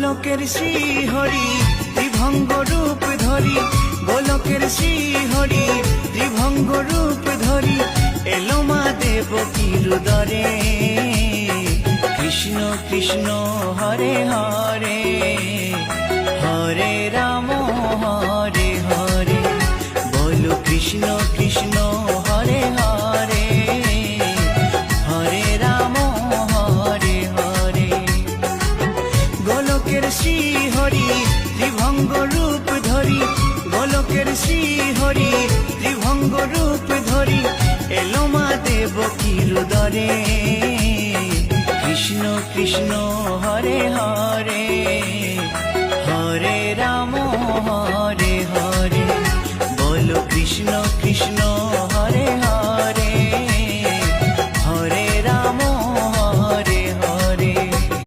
গোলকের শ্রী হরি ত্রিভঙ্গ রূপ ধরি, গোলকের শ্রী হরি ত্রিভঙ্গ রূপ ধরি, এলো মা দেবকীর উদরে। কৃষ্ণ কৃষ্ণ হরে হরে, হরে রাম হরে হরে, বলো কৃষ্ণ কৃষ্ণ হরে হরে, হরে রাম হরে হরে। গোলকের শ্রী হরি ত্রিভঙ্গ রূপ ধরি, গোলকের শ্রী হরি ত্রিভঙ্গ রূপ ধরি, এলো মা দেবকীর উদরে। কৃষ্ণ কৃষ্ণ হরে হরে।